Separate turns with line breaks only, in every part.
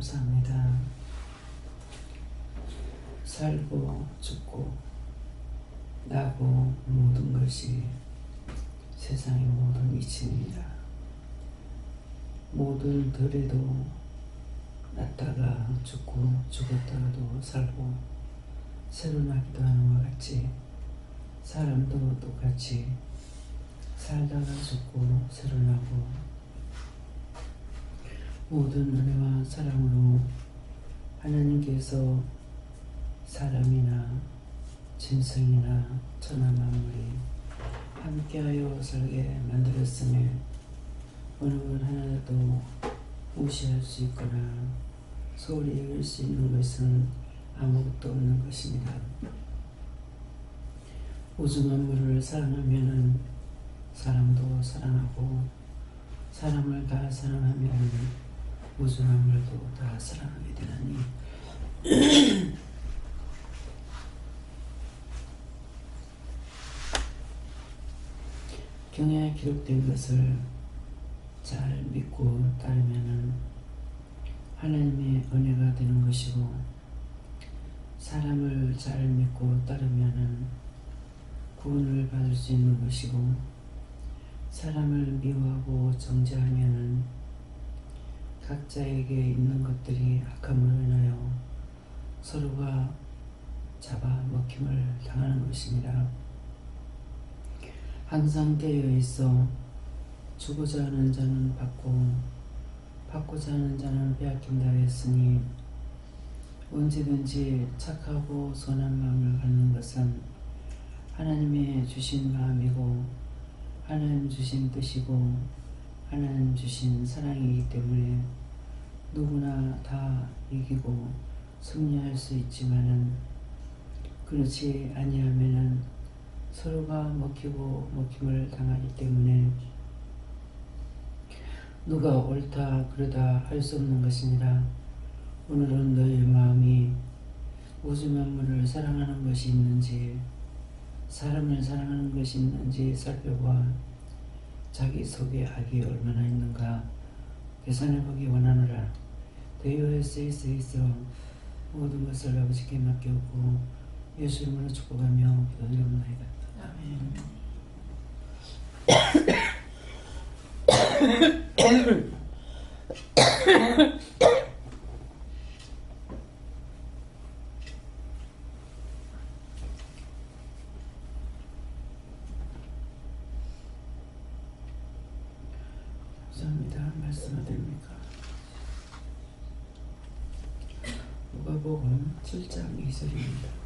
감사합니다. 살고 죽고 나고 모든 것이 세상의 모든 이치입니다. 모든 들에도 났다가 죽고 죽었다가도 살고 새로 나기도 하는 것 같이 사람도 똑같이 살다가 죽고 새로 나고 모든 은혜와 사랑으로 하나님께서 사람이나 짐승이나 천하 만물이 함께하여 살게 만들었음에 어느 것 하나도 무시할 수 있거나 소홀히 여길 수 있는 것은 아무것도 없는 것입니다. 우주 만물을 사랑하면 사람도 사랑하고 사람을 다 사랑하면 우주 만물도 다 사랑하게 되나니 경야에 기록된 것을 잘 믿고 따르면 하나님의 은혜가 되는 것이고 사람을 잘 믿고 따르면 구원을 받을 수 있는 것이고 사람을 미워하고 정죄하면 각자에게 있는 것들이 악함으로 인하여 서로가 잡아먹힘을 당하는 것입니다. 항상 깨어 있어 주고자 하는 자는 받고 받고자 하는 자는 빼앗긴다 했으니 언제든지 착하고 선한 마음을 갖는 것은 하나님의 주신 마음이고 하나님 주신 뜻이고 하나님 주신 사랑이기 때문에 누구나 다 이기고 승리할 수 있지만은 그렇지 아니하면은 서로가 먹히고 먹힘을 당하기 때문에 누가 옳다 그르다 할 수 없는 것이니라. 오늘은 너의 마음이 우주 만물을 사랑하는 것이 있는지 사람을 사랑하는 것이 있는지 살펴봐 자기 속에 악이 얼마나 있는가 계산해보기 원하노라. 대요에 쓰이서 모든 것을 아버지께 맡겼고 예수 이름으로 축복하며 기도드립니다. 아멘. 감사합니다. 말씀을 드립니까? 누가복음 7장 2절입니다.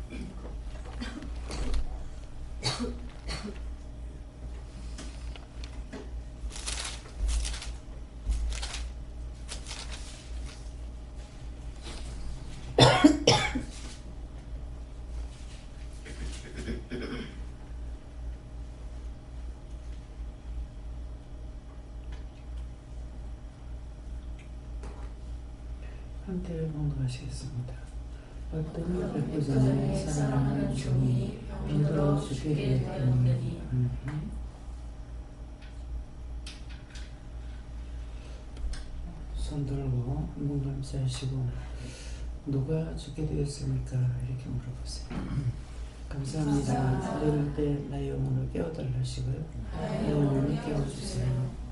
함께 봉독하시겠습니다. 어떤 백부장의 사랑하는 종이 병들어 죽게 되었더니 손 들고 한번 감사하시고 누가 죽게 되었습니까? 이렇게 물어보세요. 감사합니다. 이럴 때 나의 영혼을 깨워달라 하시고요. 나의 영혼을 깨워주세요.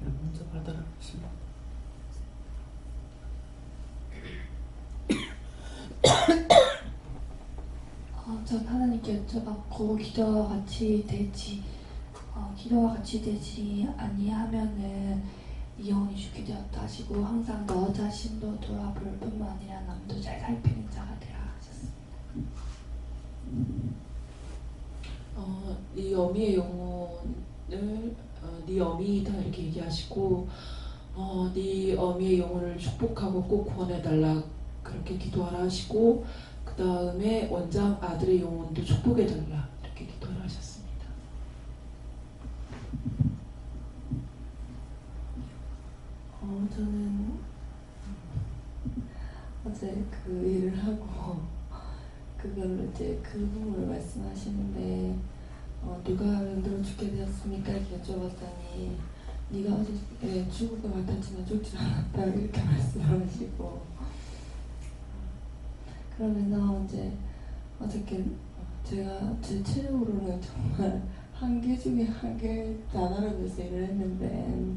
먼저 받아라 하십니다.
전 하나님께 여쭤봤고 기도와 같이 되지 아니하면은 이 영혼이 죽게 되었다 하시고 항상 너 자신도 돌아볼 뿐만 아니라 남도 잘 살피는 자가 되라 하셨습니다.
네 어미의 영혼을 네 어미이다 이렇게 얘기하시고 네 어미의 영혼을 축복하고 꼭 구원해달라 그렇게 기도하라 하시고 그 다음에 원장 아들의 영혼도 축복해달라 이렇게 기도를 하셨습니다.
저는 어제 그 일을 하고 그걸로 이제 그 부분을 말씀하시는데 누가 연도로 죽게 되었습니까? 이렇게 여쭤봤더니 네가 어제 죽을 것 같았지만 죽지 않았다 이렇게 말씀을 하시고 그러면서 이제 어저께 제가 제 체력으로는 정말 한계 중에 한계 나가면서 일을 했는데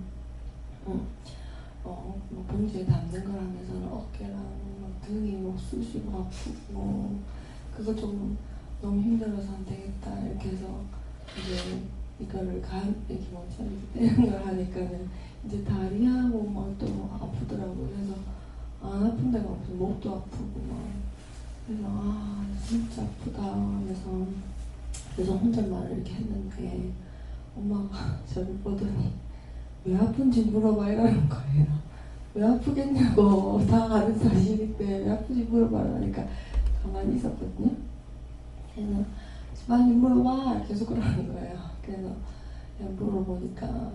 뭐 봉지에 담는 걸 하면서는 어깨랑 막 등이 막 쑤시고 아프고 그거 좀 너무 힘들어서 안 되겠다 이렇게 해서 이제 이거를 이렇게 멈춰 이렇게 떼는 걸 하니까는 이제 다리하고 막 또 아프더라고요. 그래서 안 아픈 데가 없어. 목도 아프고 막 그래서 진짜 아프다 그래서 혼잣말을 이렇게 했는데 엄마가 저를 보더니 왜 아픈지 물어봐 이러는 거예요. 왜 아프겠냐고 다 아는 사실인데 왜 아픈지 물어봐라니까 가만히 있었거든요. 그래서 많이 물어봐 계속 그러는 거예요. 그래서 그냥 물어보니까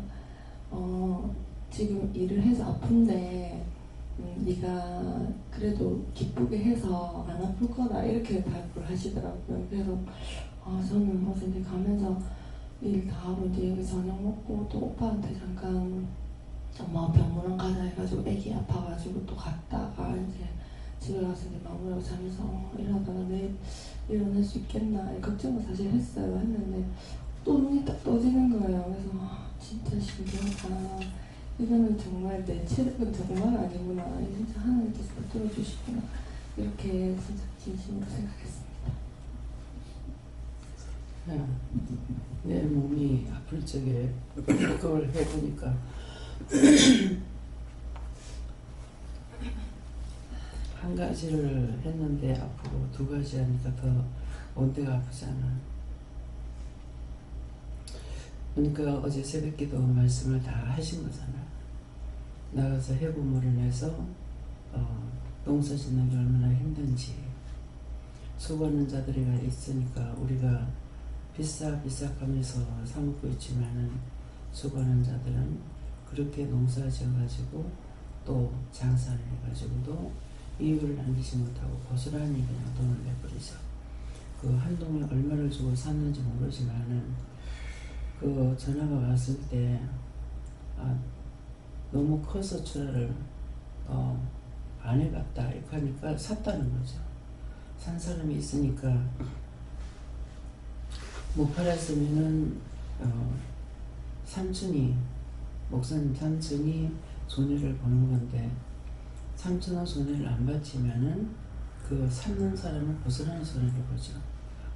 지금 일을 해서 아픈데 네가 그래도 기쁘게 해서 안 아플 거다 이렇게 답을 하시더라고요. 그래서 저는 어제 이제 가면서 일 다 하고 이제 여기 저녁 먹고 또 오빠한테 잠깐 엄마 병문안 가자 해가지고 애기 아파가지고 또 갔다가 이제 집에 가서 이제 마무리하고 자면서 이러다가 내일 일어날 수 있겠나 걱정을 사실 했어요. 했는데 또 눈이 딱 떠지는 거예요. 그래서 진짜 신기하다. 이거는 정말 내 체력은 정말 아니구나. 진짜 하나님께서 붙들어주시구나. 이렇게 진짜 진심으로 생각했습니다.
내 몸이 아플 적에 그걸 해보니까 한 가지를 했는데 아프고 두 가지 하니까 더 온데가 아프잖아. 그러니까 어제 새벽기도 말씀을 다 하신 거잖아. 나가서 해부모를 내서 농사 짓는 게 얼마나 힘든지, 수고하는 자들이 있으니까 우리가 비싸가면서 사먹고 있지만은 수고하는 자들은 그렇게 농사 지어가지고 또 장사를 해가지고도 이익을 남기지 못하고 고스란히 그냥 돈을 내버리죠. 그 한 동에 얼마를 주고 샀는지 모르지만은 그 전화가 왔을 때 너무 커서 출하를 안 해봤다 이렇게 하니까 샀다는 거죠. 산 사람이 있으니까 못 팔았으면은 목사님 삼촌이 손해를 보는 건데, 삼촌은 손해를 안 받치면은 그 샀는 사람은 고스란히 손해를 보죠.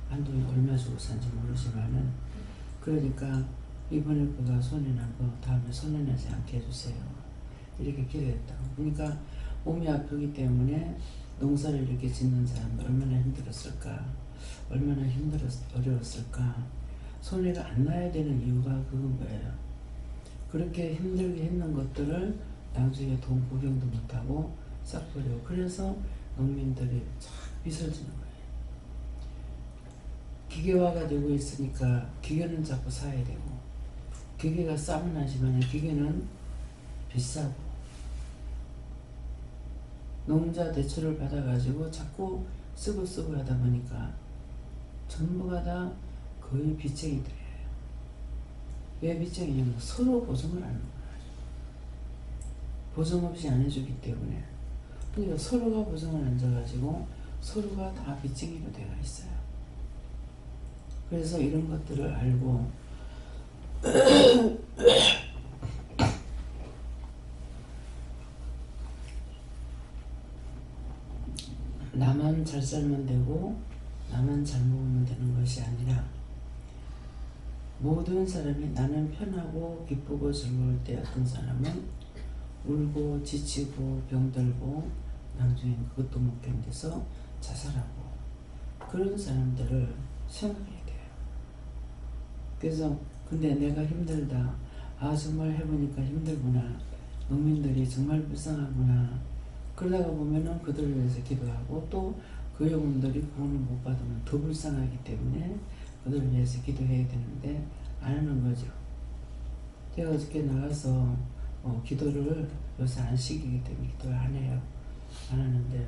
한동에 얼마 주고 산지 모르지만은. 그러니까 이번에 그가 손해나고 다음에 손해나지 않게 해주세요. 이렇게 기도했다고. 그러니까 몸이 아프기 때문에 농사를 이렇게 짓는 사람은 얼마나 힘들었을까, 얼마나 어려웠을까. 손해가 안 나야 되는 이유가 그건 거예요. 그렇게 힘들게 했는 것들을 나중에 돈 구경도 못하고 싹 버리고, 그래서 농민들이 쫙 빚을 지는 거예요. 기계화가 되고 있으니까 기계는 자꾸 사야 되고, 기계가 싸면 하지만 기계는 비싸고, 농자 대출을 받아가지고 자꾸 쓰고 하다 보니까 전부가 다 거의 빚쟁이들이에요. 왜 빚쟁이냐면 서로 보증을 안 하는 거예요. 보증 없이 안 해주기 때문에. 그러니까 서로가 보증을 안 져가지고 서로가 다 빚쟁이로 되어 있어요. 그래서 이런 것들을 알고 나만 잘 살면 되고 나만 잘 먹으면 되는 것이 아니라 모든 사람이, 나는 편하고 기쁘고 즐거울 때 어떤 사람은 울고 지치고 병들고 나중에 그것도 못 견뎌서 자살하고, 그런 사람들을 생각해야 돼요. 그래서 근데 내가 힘들다, 정말 해보니까 힘들구나, 농민들이 정말 불쌍하구나, 그러다가 보면은 그들을 위해서 기도하고, 또 그 영혼들이 구원을 못 받으면 더 불쌍하기 때문에 그들을 위해서 기도해야 되는데 안 하는 거죠. 제가 어저께 나가서 기도를 요새 안 시키기 때문에 기도를 안 해요. 안 하는데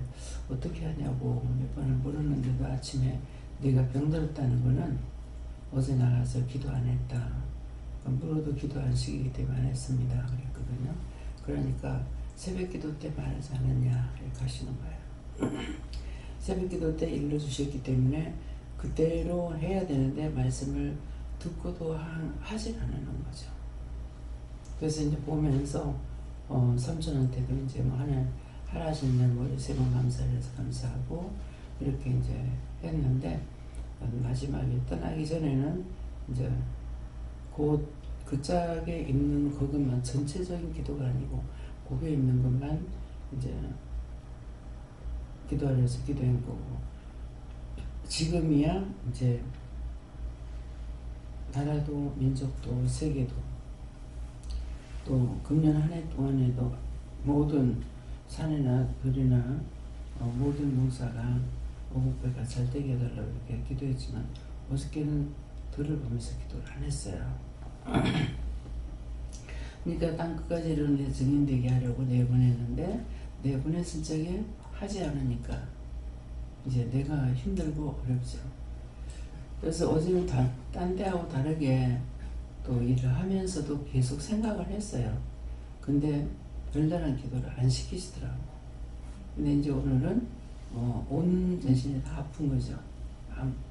어떻게 하냐고 몇 번을 물었는데도 아침에 네가 병들었다는 거는 어제 나가서 기도 안 했다, 물어도 기도 안 시키기 때문에 안 했습니다 그랬거든요. 그러니까 새벽 기도 때 말하지 않았냐 이렇게 하시는 거예요. 새벽 기도 때 일러주셨기 때문에 그대로 해야 되는데 말씀을 듣고도 하진 않는 거죠. 그래서 이제 보면서 삼촌한테도 이제 뭐 하나님은 뭐 요새 뭐 감사를 해서 감사하고 이렇게 이제 했는데, 마지막에 떠나기 전에는 이제 그 짝에 있는 그것만, 전체적인 기도가 아니고 거기에 있는 것만 이제 기도하려서 기도한 거고, 지금이야 이제 나라도 민족도 세계도 또 금년 한 해 동안에도 모든 산이나 들이나 모든 농사가 어묵배가 잘 되게 해달라고 이렇게 기도했지만 어저께는 들을 보면서 기도를 안 했어요. 그러니까 땅끝까지 이르는 데 증인되게 하려고 내보냈는데 내보냈을 적에 하지 않으니까 이제 내가 힘들고 어렵죠. 그래서 어제는 딴 데하고 다르게 또 일을 하면서도 계속 생각을 했어요. 근데 별다른 기도를 안 시키시더라고. 근데 이제 오늘은 온 전신이 다 아픈 거죠.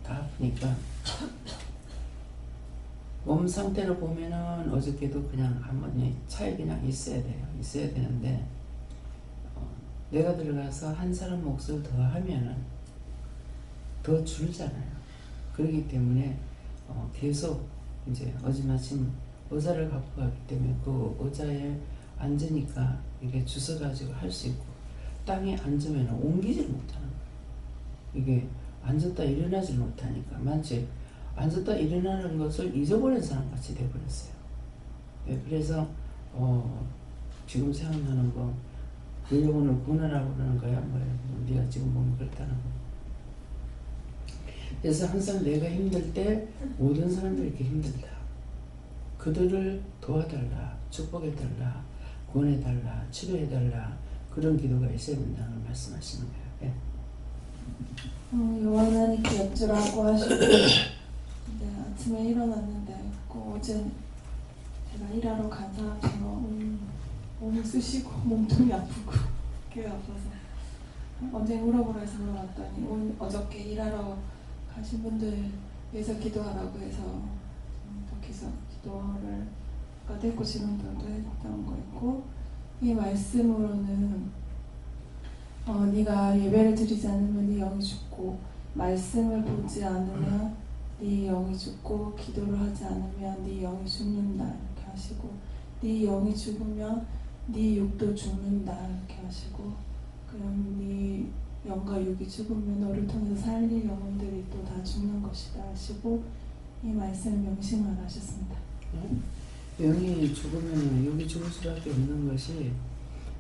다 아프니까 몸 상태를 보면은 어저께도 그냥 한번 차에 그냥 있어야 돼요. 있어야 되는데 내가 들어가서 한 사람 몫을 더 하면은 더 줄잖아요. 그렇기 때문에 계속 이제 어제 마침 의자를 갖고 갔기 때문에 그 의자에 앉으니까 이게 주워가지고 할 수 있고 땅에 앉으면 옮기질 못하는 거예요. 이게 앉았다 일어나질 못하니까 마치 앉았다 일어나는 것을 잊어버린 사람 같이 돼버렸어요. 네, 그래서 지금 생각나는 거 그 영혼을 구원하라고 그러는 거야. 네가 지금 몸이 그렇다는 거. 그래서 항상 내가 힘들 때 모든 사람들이 이렇게 힘들다. 그들을 도와달라, 축복해달라, 구원해달라, 치료해달라 그런 기도가 있어야 된다는 걸 말씀하시는 거예요. 네.
요한하니께 여쭈라고 하시고 이제 아침에 일어났는데 어제 제가 일하러 간 사람처럼 몸이 쑤시고 몸통이 아프고 꽤 아파서 언제 물어보라 해서 물어봤더니 어저께 일하러 가신 분들 위해서 기도하라고 해서 기도를 됐고 지금도 했던 거 있고 이 말씀으로는 네가 예배를 드리지 않으면 네 영이 죽고 말씀을 보지 않으면 네 영이 죽고 기도를 하지 않으면 네 영이 죽는다 이렇게 하시고 네 영이 죽으면 네 육도 죽는다 이렇게 하시고 그럼 네 영과 육이 죽으면 너를 통해서 살릴 영혼들이 또 다 죽는 것이다 하시고 이 말씀을 명심을 하셨습니다.
영이 죽으면 육이 죽을 수밖에 없는 것이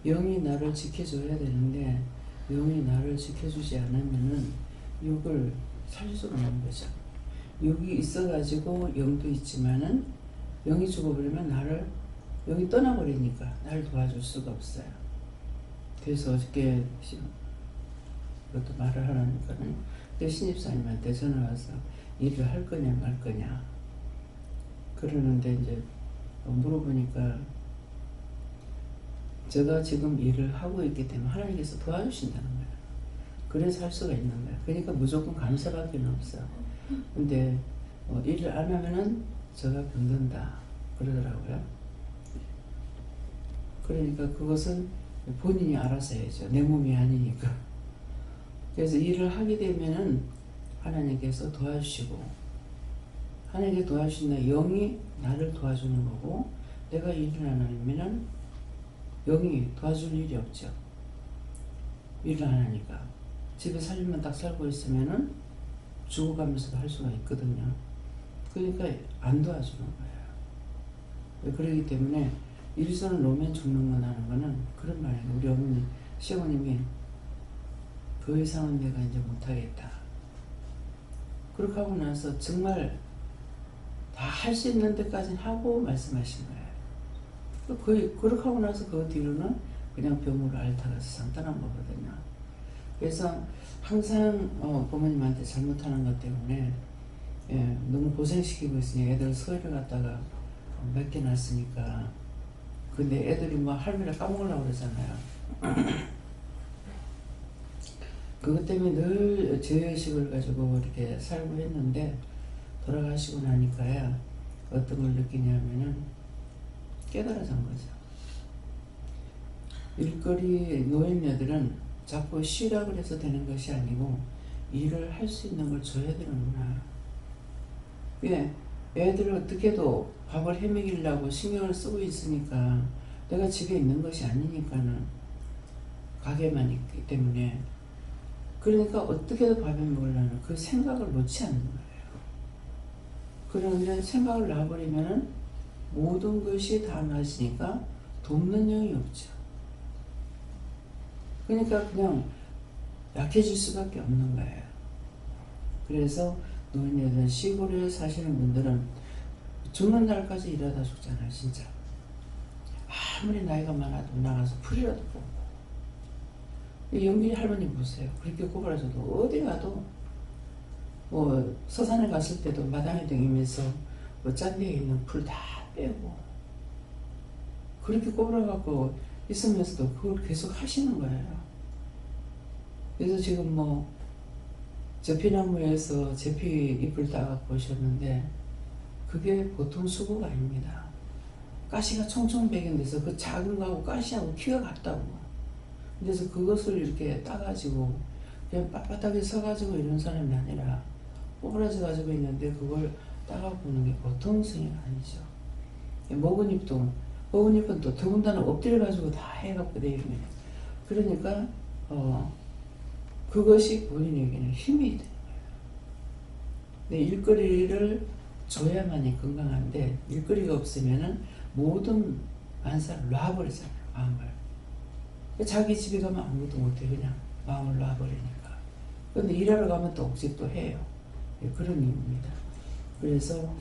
영이 나를 지켜줘야 되는데 영이 나를 지켜주지 않으면은 육을 살릴 수가 없는 거죠. 육이 있어가지고 영도 있지만은 영이 죽어버리면 영이 떠나버리니까 나를 도와줄 수가 없어요. 그래서 어저께 그것도 말을 하라니까는 신입사님한테 전화 와서 일을 할 거냐 말 거냐 그러는데 이제 물어보니까 제가 지금 일을 하고 있기 때문에 하나님께서 도와주신다는 거예요. 그래서 할 수가 있는 거예요. 그러니까 무조건 감사밖에 없어요. 근데 일을 안 하면은 제가 병든다 그러더라고요. 그러니까 그것은 본인이 알아서 해야죠. 내 몸이 아니니까. 그래서 일을 하게 되면은 하나님께서 도와주시고 하나님께 도와주신다. 영이 나를 도와주는 거고 내가 일을 안 하면은 영이 도와줄 일이 없죠. 일을 안 하니까. 집에 살림만 딱 살고 있으면은 죽어가면서도 할 수가 있거든요. 그러니까 안 도와주는 거예요. 그렇기 때문에 일선을 놓으면 죽는 거라는 거는 그런 말이에요. 우리 어머니, 시어머님이 더 이상은 내가 이제 못하겠다. 그렇게 하고 나서 정말 다 할 수 있는 데까지는 하고 말씀하신 거예요. 거의 그렇게 하고 나서 그 뒤로는 그냥 병으로 앓다가서 상탄한 거거든요. 그래서 항상 부모님한테 잘못하는 것 때문에 너무 고생시키고 있으니 애들 서울에 갔다가 맡겨놨으니까 근데 애들이 뭐 할머니를 까먹으려고 그러잖아요. 그것 때문에 늘 죄의식을 가지고 이렇게 살고 했는데 돌아가시고 나니까야 어떤 걸 느끼냐면은 깨달아진 거죠. 일거리 노인네들은 자꾸 쉬라 그래서 되는 것이 아니고 일을 할 수 있는 걸 줘야 되는구나. 애들을 어떻게도 밥을 해먹이려고 신경을 쓰고 있으니까 내가 집에 있는 것이 아니니까는 가게만 있기 때문에 그러니까 어떻게든 밥을 먹으려는 그 생각을 놓지 않는 거예요. 그런데 생각을 놔버리면은 모든 것이 다 나으시니까 돕는 영이 없죠. 그러니까 그냥 약해질 수밖에 없는 거예요. 그래서 노인네들 시골에 사시는 분들은 죽는 날까지 일하다 죽잖아요. 진짜 아무리 나이가 많아도 나가서 풀이라도 뽑고 이 영길이 할머니 보세요. 그렇게 꼬부라져도 어디 가도 뭐 서산에 갔을 때도 마당에 다니면서 뭐 짠데에 있는 풀 다 빼고 그렇게 꼬부라갖고 있으면서도 그걸 계속 하시는 거예요. 그래서 지금 뭐 제피나무에서 제피 잎을 따갖고 오셨는데 그게 보통 수고가 아닙니다. 가시가 총총백인데서 그 작은 거하고 가시하고 키가 같다고. 그래서 그것을 이렇게 따가지고 그냥 빳빳하게 서가지고 이런 사람이 아니라 꼬부라져가지고 있는데 그걸 따갖고 오는 게 보통 스님 아니죠. 먹은 잎은 또 더군다나 엎드려가지고 다 해갖고 내리면 그러니까 그것이 본인에게는 힘이 되는 거예요. 근데 일거리를 줘야만이 건강한데 일거리가 없으면은 모든 안사를 놔버리잖아요. 마음을. 자기 집에 가면 아무것도 못해. 그냥 마음을 놔버리니까. 근데 일하러 가면 또 억지 또 해요. 그런 의미입니다. 그래서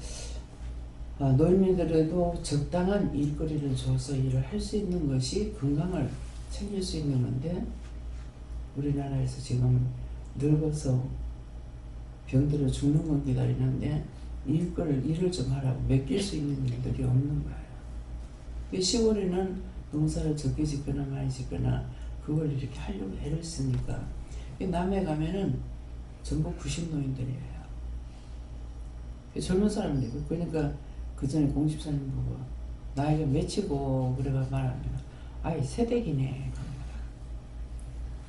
노인들에도 적당한 일거리를 줘서 일을 할 수 있는 것이 건강을 챙길 수 있는 건데 우리나라에서 지금 늙어서 병들어 죽는 건 기다리는데 일을 좀 하라고 맡길 수 있는 일들이 없는 거예요. 시골에는 농사를 적게 짓거나 많이 짓거나 그걸 이렇게 하려고 애를 쓰니까 남해 가면은 전부 90노인들이에요. 젊은 사람들이고 그러니까 그 전에 공집사님 보고 나이가 몇이고 그래가 말하면 아이 새댁이네.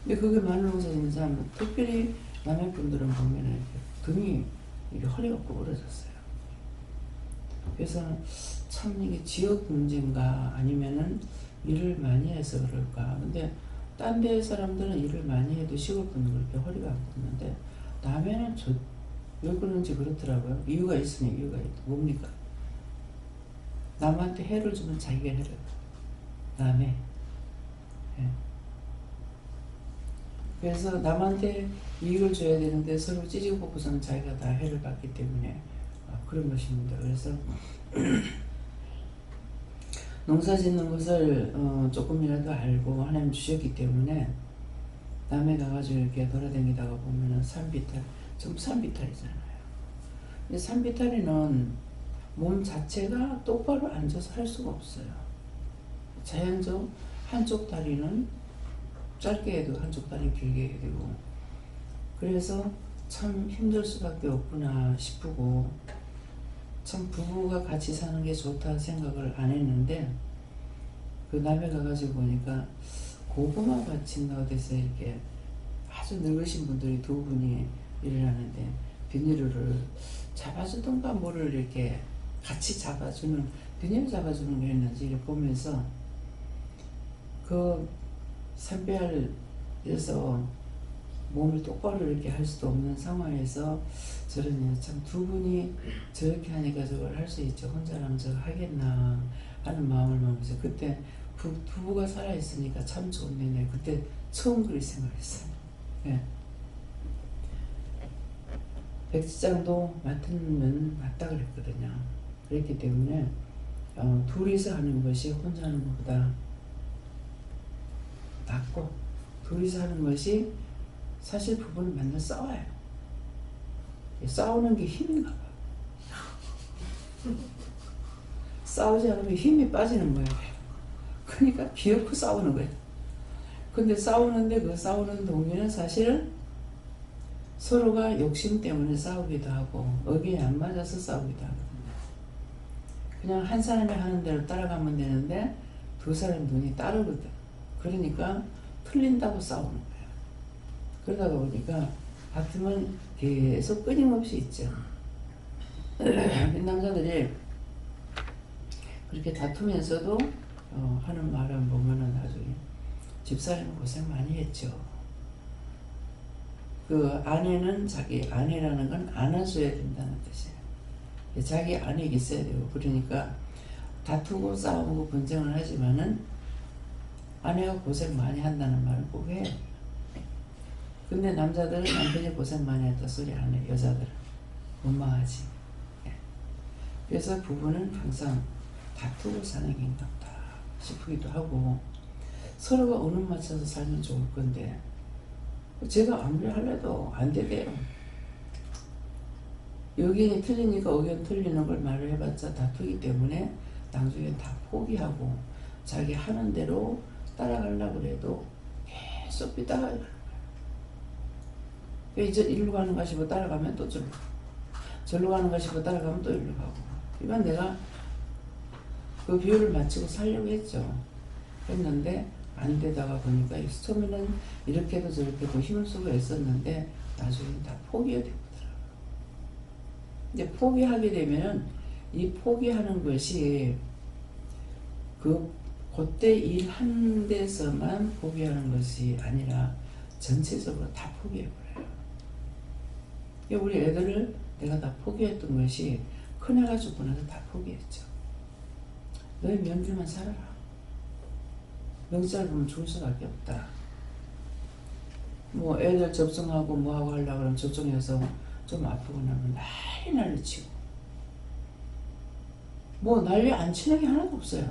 근데 그게 마늘농사 짓는 사람은 특별히 남해 분들은 보면은 등이 이게 허리가 구부러졌어요. 그래서 참 이게 지역 문제인가 아니면은 일을 많이 해서 그럴까. 근데 딴 데 사람들은 일을 많이 해도 시골 분은 그렇게 허리가 안 굽는데 남해는 왜 그런지 그렇더라고요. 이유가 있으니 이유가 있다. 뭡니까? 남한테 해를 주면 자기가 해를 남해. 예. 그래서 남한테 이익을 줘야 되는데 서로 찌지고 볶고서는 자기가 다 해를 받기 때문에 그런 것입니다. 그래서 농사 짓는 것을 조금이라도 알고 하나님 주셨기 때문에 남해 가가지고 이렇게 돌아다니다가 보면은 산비탈, 전부 산비탈이잖아요. 근데 산비탈이는 몸 자체가 똑바로 앉아서 할 수가 없어요. 자연적 한쪽 다리는 짧게 해도 한쪽 다리 길게 해야 되고 그래서 참 힘들 수밖에 없구나 싶고 참 부부가 같이 사는 게 좋다 생각을 안 했는데 그 남해 가가지고 보니까 고구마 밭인가 어디서 이렇게 아주 늙으신 분들이 두 분이 일을 하는데 비닐을 잡아주던가 뭐를 이렇게 같이 잡아주는 비닐 잡아주는 게 있는지 이렇게 보면서 그 산배알에서 몸을 똑바로 이렇게 할 수도 없는 상황에서 저러니 참 두 분이 저렇게 하니까 저걸 할 수 있죠. 혼자라면 저거 하겠나 하는 마음을 먹으면서 그때 부부가 살아있으니까 참 좋네. 그때 처음 그리 생각했어요. 네. 백지장도 맡으면 맞다 그랬거든요. 그랬기 때문에 둘이서 하는 것이 혼자 하는 것보다 낫고 둘이서 하는 것이 사실 부부는 맨날 싸워요. 싸우는 게 힘인가 봐. 싸우지 않으면 힘이 빠지는 거예요. 그러니까 비웃고 싸우는 거예요. 근데 싸우는데 그 싸우는 동기는 사실은 서로가 욕심 때문에 싸우기도 하고 의견이 안 맞아서 싸우기도 하거든요. 그냥 한 사람이 하는 대로 따라가면 되는데 두 사람 눈이 따르거든. 그러니까 틀린다고 싸우는 거예요. 그러다가 보니까 다툼은 계속 끊임없이 있죠. 남자들이 그렇게 다투면서도 하는 말은 보면은 나중에 집사람은 고생 많이 했죠. 그 아내는 자기 아내라는 건 안아줘야 된다는 뜻이에요. 자기 아내가 있어야 되고 그러니까 다투고 싸우고 분쟁을 하지만은 아내가 고생 많이 한다는 말을 꼭 해요. 근데 남자들은 남편이 고생 많이 했다 소리 안 해요. 여자들은 원망하지. 그래서 부부는 항상 다투고 사는 게 있나 보다 싶기도 하고 서로가 언음 맞춰서 살면 좋을 건데 제가 아무리 하려도 안 되대요. 의견이 틀리니까 의견 틀리는 걸 말을 해봤자 다투기 때문에 나중에 다 포기하고 자기 하는 대로 따라가려고 해도 계속 삐딱하게 가는 거야. 이제 일로 가는 거 싶어 따라가면 또 절로 가고, 절로 가는 거 싶어 따라가면 또 일로 가고. 이건 내가 그 비율을 맞추고 살려고 했는데 안 되다가 보니까 처음에는 이렇게도 저렇게도 힘을 쓰고 애썼는데 나중에 다 포기가 되거든요. 이제 포기하게 되면은 이 포기하는 것이 그때 일한 데서만 포기하는 것이 아니라 전체적으로 다 포기해버려요. 우리 애들을 내가 다 포기했던 것이 큰애가 죽고 나서 다 포기했죠. 너희 명줄만 살아라. 명절 보면 죽을 수밖에 없다. 뭐 애들 접종하고 뭐하고 하려고 그러면 접종해서 좀 아프거나 하면 난리 치고 뭐 난리 안 치는 게 하나도 없어요.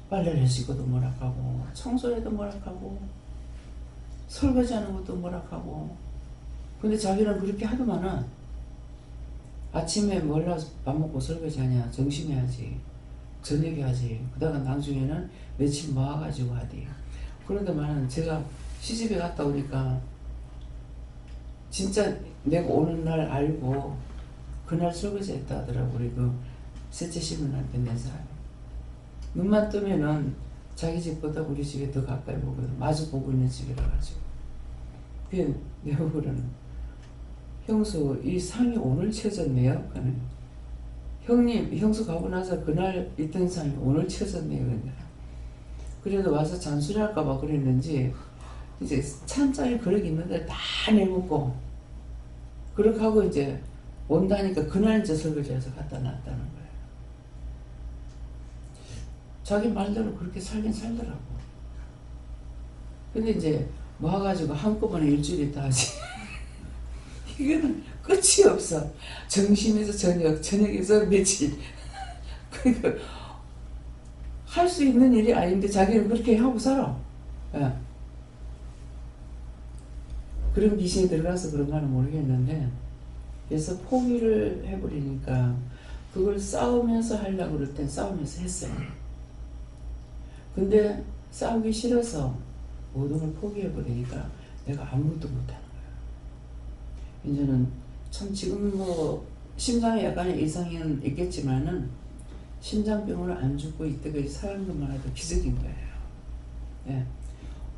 빨래를 해주고도 뭐락하고 청소해도 뭐락하고 설거지하는 것도 뭐락하고. 근데 자기는 그렇게 하더만은 아침에 몰라 밥 먹고 설거지하냐, 점심해야지, 저녁에 하지, 그다가 나중에는 며칠 모아가지고 하디. 그러더만은 제가 시집에 갔다 오니까 진짜 내가 오는 날 알고 그날 설거지 했다 하더라고. 우리 그 셋째 시누한테 낸 사람이. 눈만 뜨면은 자기 집보다 우리 집에 더 가까이 보거든. 마주 보고 있는 집이라 가지고. 그게 내가 그러는, 형수 이 상이 오늘 쳐졌네요. 형님, 형수 가고 나서 그날 있던 상이 오늘 쳐졌네요. 그래도 와서 잔소리 할까봐 그랬는지 이제 찬장에 그릇 있는데 다 내놓고 그렇게 하고 이제 온다니까 그날 이제 설거지해서 갖다 놨다는 거예요. 자기 말대로 그렇게 살긴 살더라고. 근데 이제 모아가지고 한꺼번에 일주일에 다 하지. 이거는 끝이 없어. 점심에서 저녁, 저녁에서 며칠. 그러니까 할 수 있는 일이 아닌데 자기는 그렇게 하고 살아. 예. 그런 귀신이 들어가서 그런가는 모르겠는데, 그래서 포기를 해버리니까 그걸 싸우면서 하려고 그럴 땐 싸우면서 했어요. 근데 싸우기 싫어서 모든 걸 포기해버리니까 내가 아무것도 못하는 거예요. 이제는 참 지금 뭐 심장에 약간의 이상은 있겠지만은 심장병으로 안 죽고 이때까지 사는 것만 해도 기적인 거예요. 예.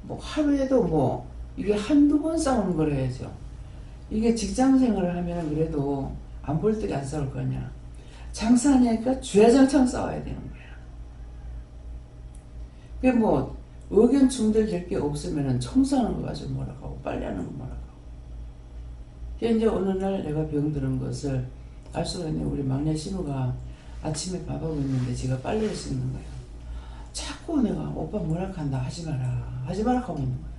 뭐 하루에도 뭐 이게 한두 번 싸우는 걸 해야죠. 이게 직장 생활을 하면 그래도 안 볼 때가 안 싸울 거냐. 장사하니까 주야장창 싸워야 되는 거야. 그게 뭐 의견 충돌될 게 없으면은 청소하는 거 가지고 뭐라고, 빨래하는 거 뭐라고. 이제 어느 날 내가 병들은 것을 알 수가 있네. 우리 막내 신우가 아침에 밥하고 있는데 지가 빨래를 씻는 거예요. 자꾸 내가 오빠 뭐라한다 하지 마라 하지 마라 하고 있는 거예요.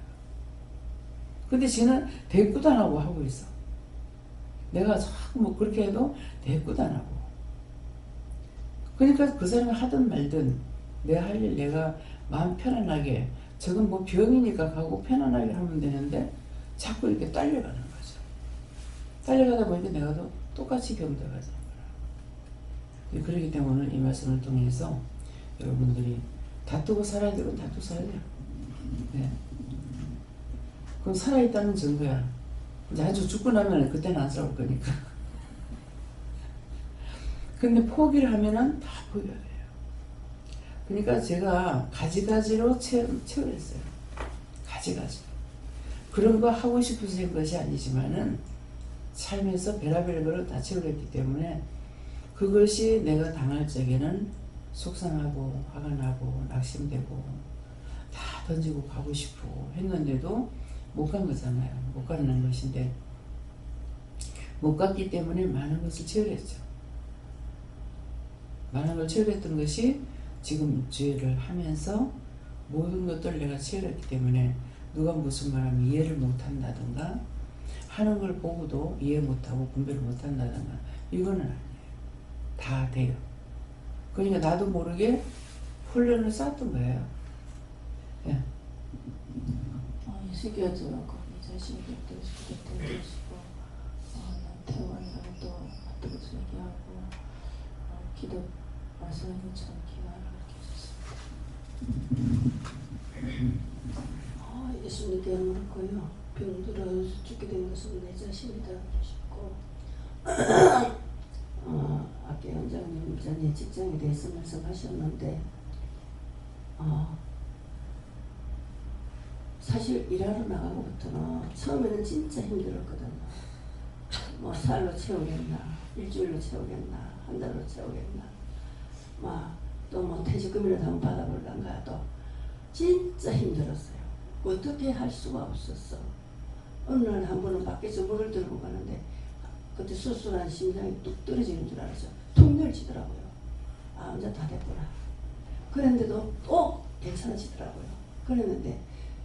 근데 지는 대꾸도 안 하고 하고 있어. 내가 자꾸 뭐 그렇게 해도 대꾸도 안 하고. 그러니까 그 사람이 하든 말든 내 할 일 내가 마음 편안하게, 저건 뭐 병이니까 가고 편안하게 하면 되는데 자꾸 이렇게 딸려가는 거죠. 딸려가다 보니까 내가 또 똑같이 병들어가는 거야. 그렇기 때문에 오늘 이 말씀을 통해서 여러분들이 다투고 살아야 되고 다투고 살아야 돼요. 네. 그건 살아있다는 증거야. 이제 아주 죽고 나면 그때는 안 싸울 거니까. 근데 포기를 하면은 다 포기가 돼요. 그러니까 제가 가지가지로 채워냈어요. 가지가지. 그런 거 하고 싶어서 한 것이 아니지만은 살면서 별의별 거를 다 채워냈기 때문에 그것이 내가 당할 적에는 속상하고 화가 나고 낙심되고 다 던지고 가고 싶고 했는데도 못 간 거잖아요. 못 가는 것인데 못 갔기 때문에 많은 것을 채워냈죠. 많은 걸 채워냈던 것이 지금 입주를 하면서 모든 것들을 내가 채워냈기 때문에 누가 무슨 말하면 이해를 못한다든가 하는 걸 보고도 이해 못하고 분별을 못한다든가 이거는 아니에요. 다 돼요. 그러니까 나도 모르게 훈련을 쌓았던 거예요. 예.
새겨들어가 내 자신이 되어주시고 태원이랑 또 어떻게 얘기하고 기도 말씀해 것처럼 기도하게 해주세요.
예수님께 물었고요. 병들어 죽게 된 것은 내 자신이다 그러셨고 아까 원장님 전에 직장에 대해서 말씀하셨는데 사실 일하러 나가고부터는 처음에는 진짜 힘들었거든요. 뭐 살로 채우겠나, 일주일로 채우겠나, 한 달로 채우겠나, 또 뭐 퇴직금이라도 한번 받아볼란가 해도 진짜 힘들었어요. 어떻게 할 수가 없었어. 어느 날 한 번은 밖에서 물을 들고 가는데 그때 수술한 심장이 뚝 떨어지는 줄 알았죠. 툭 ner지더라고요. 이제 다 됐구나. 그랬는데도 또 괜찮아지더라고요. 그랬는데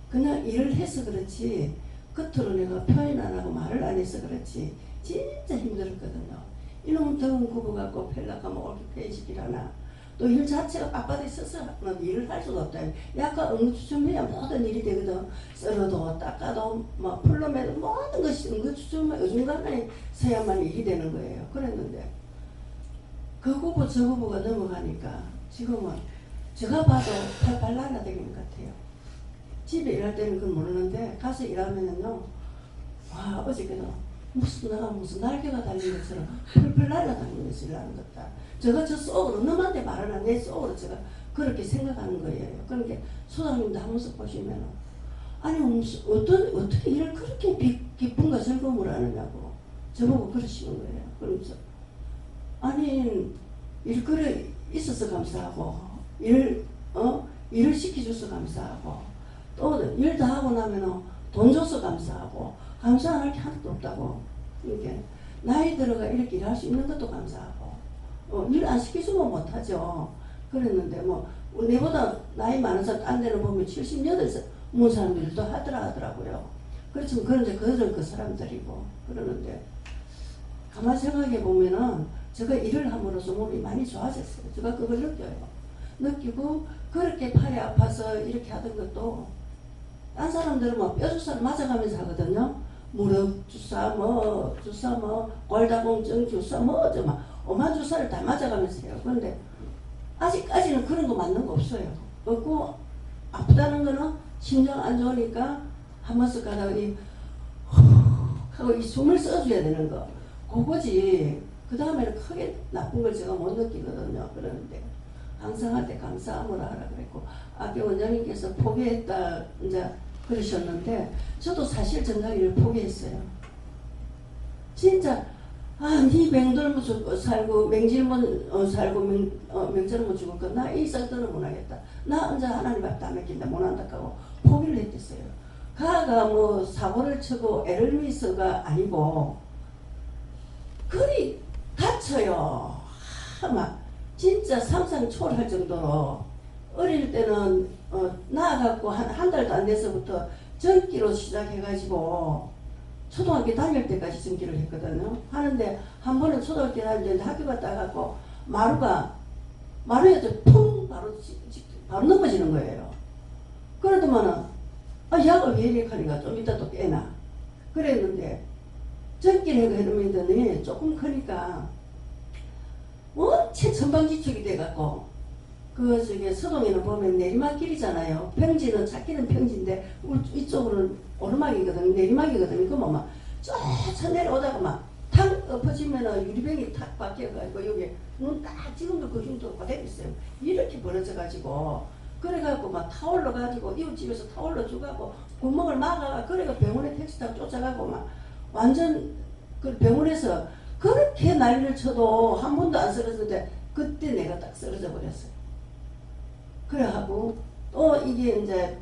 그냥 일을 해서 그렇지 겉으로 내가 표현 안 하고 말을 안 해서 그렇지 진짜 힘들었거든요. 이놈 더운 구부 갖고 펠라가면 올케페이식이라나 또 일 자체가 빡빡해 있어서 일을 할 수가 없다. 약간 응급추춤해야 모든 일이 되거든. 썰어도 닦아도 풀러매도 모든 것이 응급추춤 요즘간에 서야만 일이 되는 거예요. 그랬는데 그 구부 저 구부가 넘어가니까 지금은 제가 봐도 팔팔 날아다니는 것 같아요. 집에 일할 때는 그건 모르는데 가서 일하면은요, 어저께도 무슨 날개가 달린 것처럼 펄펄 날아다니면서 일하는 것 같다. 제가 저 속으로 너한테 말하나 내 속으로 제가 그렇게 생각하는 거예요. 그러니까 소장님도 한 모습 보시면은 아니 어떻게 일을 그렇게 기쁨과 즐거움을 하느냐고 저보고 그러시는 거예요. 그러면서 아니 일 그래 있어서 감사하고 일을 시켜줘서 감사하고 또 일 다 하고 나면은 돈 줘서 감사하고 감사할 게 하나도 없다고. 그러니까 나이 들어가 이렇게 일할 수 있는 것도 감사하고 일 안 시켜주면 못하죠. 그랬는데 내보다 나이 많은 사람 딴 데는 보면 78살 문 사람들도 하더라고요. 그렇지만 그런데 그들은 그 사람들이고 그러는데 가만히 생각해 보면은 제가 일을 함으로써 몸이 많이 좋아졌어요. 제가 그걸 느끼고 그렇게 팔이 아파서 이렇게 하던 것도 딴 사람들은 뼈주사를 맞아가면서 하거든요. 무릎 주사, 골다공증 주사, 오만 주사를 다 맞아가면서 해요. 그런데 아직까지는 그런 거 맞는 거 없어요. 없고 아프다는 거는 심장 안 좋으니까 한 번씩 가다가 하고 이 숨을 써줘야 되는 거. 그거지. 그 다음에는 크게 나쁜 걸 제가 못 느끼거든요. 그러는데 항상 할 때 감사함으로 하라 그랬고 아까 원장님께서 포기했다 이제 그러셨는데 저도 사실 정강이를 포기했어요. 진짜 네 맹돌면 살고 맹질면 살고 명절면 죽을 거 나 이 쌍떠는 못 하겠다. 나 혼자 하나님 앞에 안 맡긴다 못 한다 하고 포기를 했댔어요. 가가 사고를 치고 애를 미서가 아니고 그리 다쳐요. 진짜 상상 초월할 정도로 어릴 때는 나아갖고 한 달도 안 돼서부터 전기로 시작해가지고 초등학교 다닐 때까지 전기를 했거든요. 하는데 한 번은 초등학교 다닐 때 학교 갔다 와갖고 마루에서 쿵 바로 넘어지는 거예요. 그러더만은 약을 왜 이렇게 하니까 좀 이따 또 깨나 그랬는데 전기를 해놓으더니 조금 크니까 원체 전방지축이 돼갖고 서동에는 보면 내리막길이잖아요. 평지는 찾기는 평지인데 이쪽으로는 오르막이거든. 내리막이거든. 그러면 쫙 내려오다가 탁 엎어지면은 유리병이 탁 바뀌어가지고 여기 눈 딱 지금도 그 흉도 그대로 있어요. 이렇게 벌어져가지고 그래갖고 타올러가지고 이웃집에서 타올러 주가고 구멍을 막아가 그래가 병원에 택시 타고 쫓아가고 완전 그 병원에서 그렇게 난리를 쳐도 한 번도 안 쓰러졌는데 그때 내가 딱 쓰러져 버렸어요. 그래하고 또 이게 이제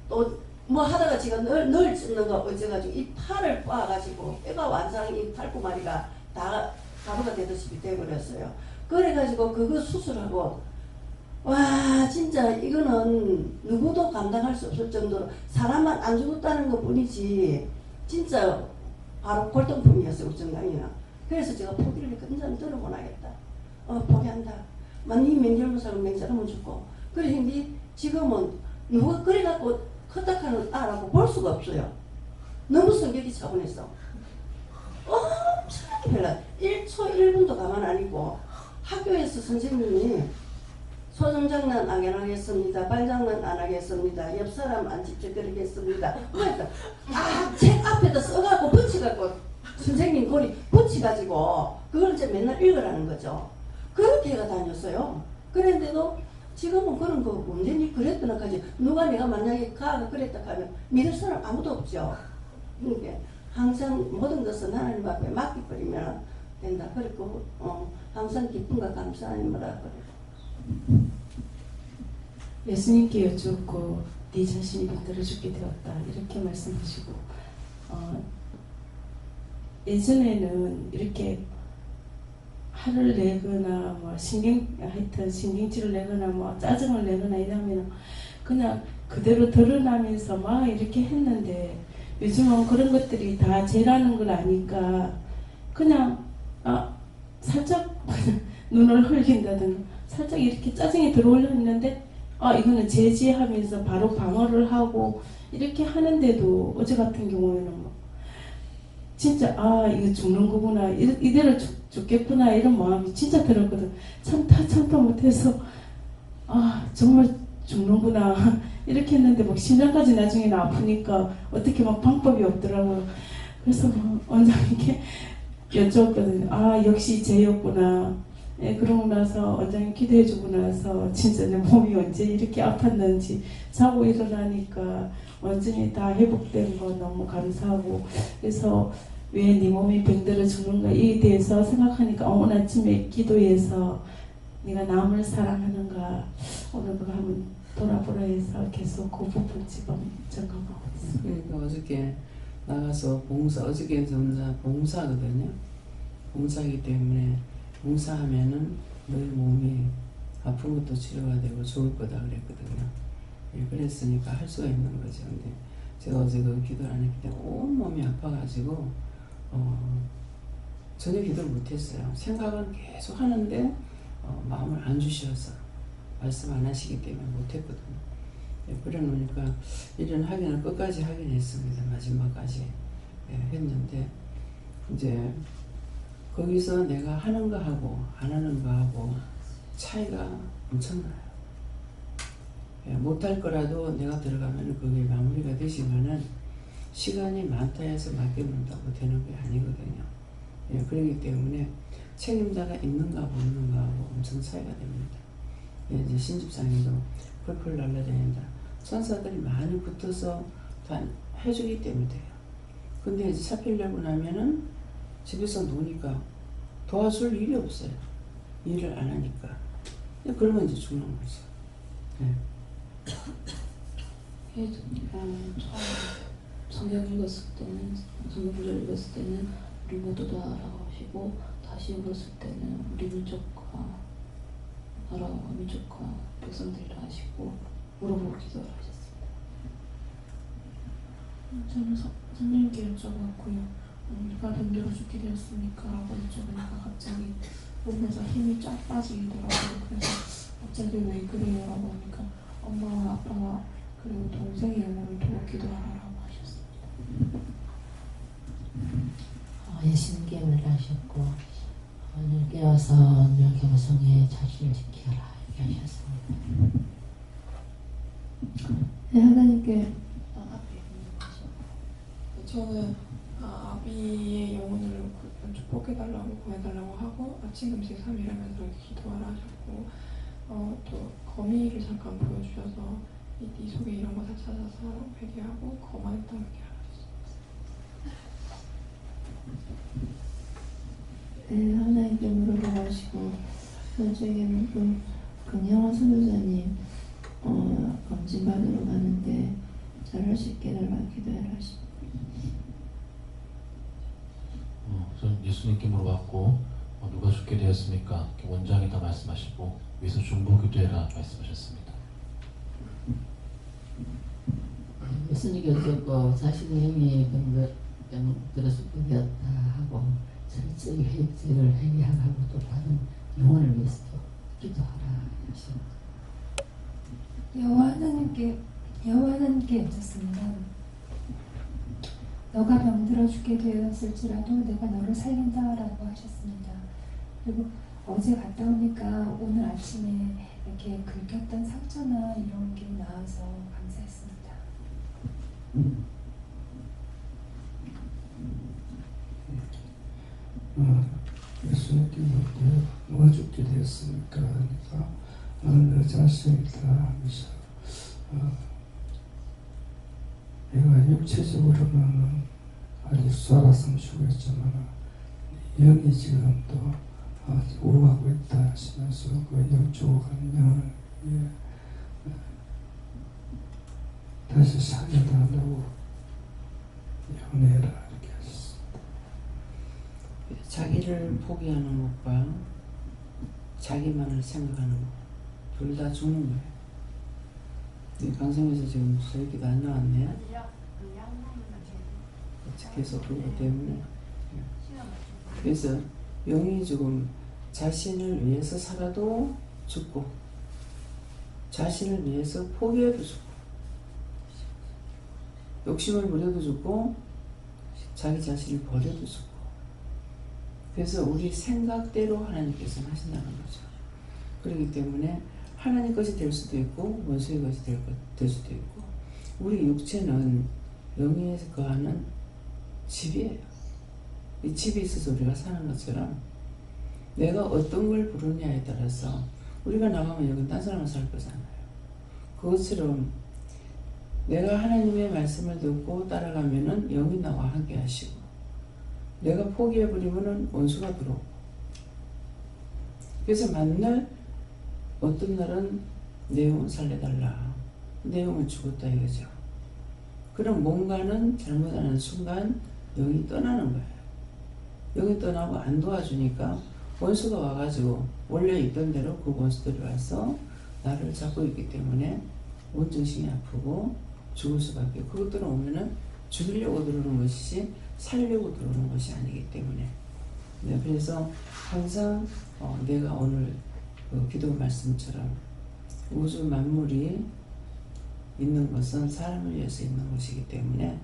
또 하다가 제가 늘 찢는 거 어째가지고 이 팔을 꽈가지고 뼈가 완상 이 팔꿈마리가 다 가루가 되듯이 돼버렸어요. 그래가지고 그거 수술하고 와 진짜 이거는 누구도 감당할 수 없을 정도로 사람만 안 죽었다는 것 뿐이지 진짜 바로 골동품이었어요. 우정강이나. 그래서 제가 포기를 했고 인자는 들어 못 하겠다. 포기한다. 만약 맹절못 살고 맹절하면 죽고 그러니 지금은 누가 그래갖고
커딱하는 아라고 볼 수가 없어요. 너무 성격이 차분해서 엄청나게 별나 1초 1분도 가만 안 있고 학교에서 선생님이 소정장난 안 하겠습니다. 발장난 안 하겠습니다. 옆 사람 안 집적거리겠습니다. 그러니까 책 앞에다 써갖고 붙여갖고 선생님 거리 붙여가지고 그걸 이제 맨날 읽으라는 거죠. 그렇게 해가 다녔어요. 그랬는데도 지금은 그런 거 언제니 그랬더나 하지 누가 내가 만약에 가가 그랬다 하면 믿을 사람 아무도 없죠. 그러니까 항상 모든 것은 하나님 앞에 맡기버리면 된다. 그리고 항상 기쁨과 감사함이라 그래요.
예수님께 여쭙고 네 자신이 병들어 죽게 되었다 이렇게 말씀하시고 예전에는 이렇게 화를 내거나 뭐 신경질을 내거나 뭐 짜증을 내거나 이러면 그냥 그대로 드러나면서 막 이렇게 했는데 요즘은 그런 것들이 다 죄라는 걸 아니까 그냥 살짝 눈을 흘긴다든가 살짝 이렇게 짜증이 들어올려 있는데 이거는 제지하면서 바로 방어를 하고 이렇게 하는데도 어제 같은 경우에는 뭐 진짜 이거 죽는 거구나 이대로 죽겠구나 이런 마음이 진짜 들었거든. 참다 못해서 정말 죽는구나 이렇게 했는데 막 심장까지 나중에는 아프니까 어떻게 막 방법이 없더라고요. 그래서 막 원장님께 여쭤봤거든요. 역시 죄였구나. 그러고 나서 원장님 기도해주고 나서 진짜 내 몸이 언제 이렇게 아팠는지 자고 일어나니까 완전히 다 회복된 거 너무 감사하고 그래서 왜 네 몸이 병들어 죽는가에 대해서 생각하니까 오늘 아침에 기도해서 네가 남을 사랑하는가 오늘 그거 한번 돌아보라 해서 계속 그 부분 지금 점검하고 있습니다.
그러니까 어저께 나가서 어저께 전자 봉사거든요. 봉사이기 때문에 봉사하면은 너희 몸이 아픈 것도 치료가 되고 좋을 거다 그랬거든요. 그랬으니까 할 수가 있는 거죠. 근데 제가 어제 그 기도를 안 했기 때문에 온몸이 아파가지고 전혀 기도를 못했어요. 생각은 계속 하는데 마음을 안 주셔서 말씀 안 하시기 때문에 못했거든요. 그래 놓으니까 이런 확인을 끝까지 하긴 했습니다. 마지막까지 했는데 이제 거기서 내가 하는 거 하고 안 하는 거 하고 차이가 엄청나요. 못할 거라도 내가 들어가면 그게 마무리가 되시면은 시간이 많다 해서 맡겨놓는다고 되는 게 아니거든요. 그렇기 때문에 책임자가 있는가 없는가 하고 엄청 차이가 됩니다. 이제 신집사님도 펄펄 날라다닌다. 천사들이 많이 붙어서 다 해주기 때문에 돼요. 근데 이제 잡히려고 나면은 집에서 노니까 도와줄 일이 없어요. 일을 안 하니까. 그러면 이제 죽는 거죠.
성경 읽었을 때는 성경 구절 읽었을 때는 우리 모두다라고 하시고 다시 읽었을 때는 우리 민족과 나라와 민족과 백성들이라 하시고 물어보고 기도를 하셨습니다.
저는 선생님께 여쭤봤고요. 누가 병들어 죽게 되었습니까? 라고 여쭤보니까 갑자기 몸에서 힘이 쫙 빠지더라고요. 그래서 갑자기 왜 그래요? 라고 하니까 엄마와 아빠와 그리고 동생의 영혼을 두고 기도하라고 하셨습니다.
예수님께 말하셨고 오늘 깨어서 오늘 경성에 자신을 지켜라 이렇게 하셨습니다.
네, 하나님께
저는 아비의 영혼을 축복해달라고 구해달라고 하고 아침 금식 3일하면서 기도하라 하셨고 또 거미를 잠깐 보여주셔서 네 속에 이런 거 다 찾아서 회개하고 거만했던 회개하라 하셨습니다.
네, 하나님께 물어보고 하시고 저에게는 강영화 선교사님 검진 받으러 가는데 잘할 수 있게 달라고 기도해라 하십니다.
우선 예수님께 물어봤고 누가 죽게 되었습니까? 원장이 다 말씀하시고 위에서 중보 기도해라 말씀하셨습니다.
예수님께 여쭙고 자신의 형이 병들어 죽게 되었다 하고 철저히 죄를 회개하고 또 다른 영혼을 위해서도 기도하라 하십니다.
여호와 하나님께
여호와는 함께 여셨습니다. 너가 병들어 죽게 되었을지라도 내가 너를 살린다라고 하셨습니다. 그리고 어제 갔다 오니까 오늘 아침에 이렇게 긁혔던 상처나 이런 게 나아서 감사했습니다.
예수님께서 누가 죽게 되었습니까? 그러니까 나는 내 자신이다 하면서 내가 육체적으로는 아직 살았으면 좋겠지만 영이 지금 또 오가고 있다 하시면서 그 영적인 영을 다시 살려달라고 연애라 이렇게 하셨습니다.
자기를 포기하는 것과 자기만을 생각하는 것 둘 다 죽는 거예요. 이 방송에서 지금 저희기도 안 나왔네. 계속 그것 때문에. 그래서 영이 지금 자신을 위해서 살아도 죽고 자신을 위해서 포기해도 죽고 욕심을 부려도 죽고 자기 자신을 버려도 죽고. 그래서 우리 생각대로 하나님께서 하신다는 거죠. 그렇기 때문에 하나님 것이 될 수도 있고 원수의 것이 될 수도 있고. 우리 육체는 영에 거하는 집이에요. 이 집이 있어서 우리가 사는 것처럼 내가 어떤 걸 부르냐에 따라서 우리가 나가면 여기 딴 사람은 살 거잖아요. 그것처럼 내가 하나님의 말씀을 듣고 따라가면은 영이 나와 함께 하시고 내가 포기해버리면은 원수가 들어오고. 그래서 만날 어떤 날은 내 영을 살려달라. 내 영은 죽었다 이거죠. 그럼 뭔가는 잘못하는 순간 영이 떠나는 거예요. 영이 떠나고 안 도와주니까 원수가 와가지고 원래 있던 대로 그 원수들이 와서 나를 잡고 있기 때문에 온 정신이 아프고 죽을 수밖에. 그것들은 오면은 죽이려고 들어오는 것이지 살려고 들어오는 것이 아니기 때문에. 네, 그래서 항상 내가 오늘 그 기도 말씀처럼 우주 만물이 있는 것은 사람을 위해서 있는 것이기 때문에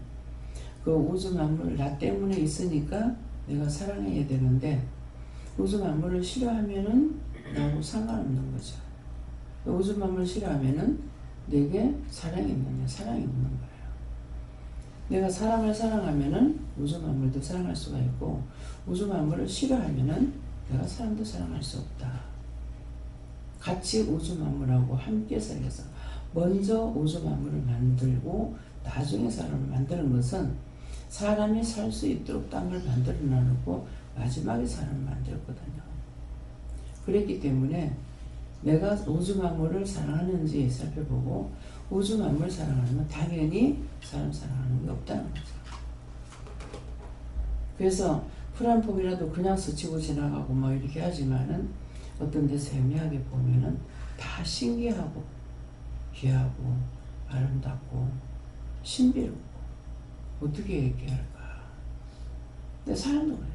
그 우주 만물 나 때문에 있으니까 내가 사랑해야 되는데 우주 만물을 싫어하면은 나하고 상관없는 거죠. 우주 만물을 싫어하면은 내게 사랑이 있느냐 사랑이 없는 거예요. 내가 사람을 사랑하면은 우주 만물도 사랑할 수가 있고 우주 만물을 싫어하면은 내가 사람도 사랑할 수 없다. 같이 우주 만물하고 함께 살려서 먼저 우주 만물을 만들고 나중에 사람을 만드는 것은 사람이 살 수 있도록 땅을 만들어 놔놓고 마지막에 사람을 만들었거든요. 그랬기 때문에 내가 우주 만물을 사랑하는지 살펴보고 우주 만물을 사랑하면 당연히 사람 사랑하는 게 없다는 거죠. 그래서 풀 한 폭이라도 그냥 스치고 지나가고 뭐 이렇게 하지만은 어떤 데서 애매하게 보면은 다 신기하고 귀하고 아름답고 신비롭고 어떻게 얘기할까. 근데 사람도 그래요.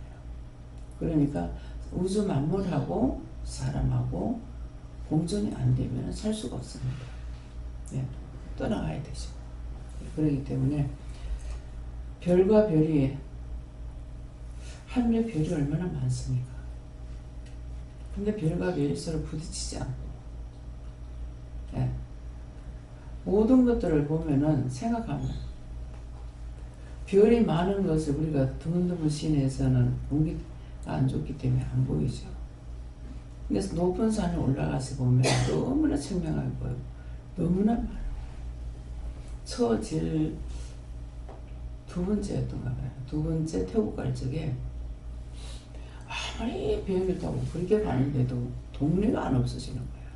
그러니까 우주 만물하고 사람하고 공존이 안 되면 살 수가 없습니다. 네, 떠나가야 되죠. 그렇기 때문에 별과 별이 하늘에 별이 얼마나 많습니까? 근데 별과 별이 서로 부딪히지 않고 네. 모든 것들을 보면은 생각하면 별이 많은 것을 우리가 드문드문 시내에서는 공기가 안 좋기 때문에 안 보이죠. 근데 높은 산에 올라가서 보면 너무나 청명하게 보여요. 너무나 많아요. 제일 두 번째였던가 봐요. 두 번째 태국 갈 적에 아무리 비행기를 타고 그렇게 가는데도 동네가 안 없어지는 거예요.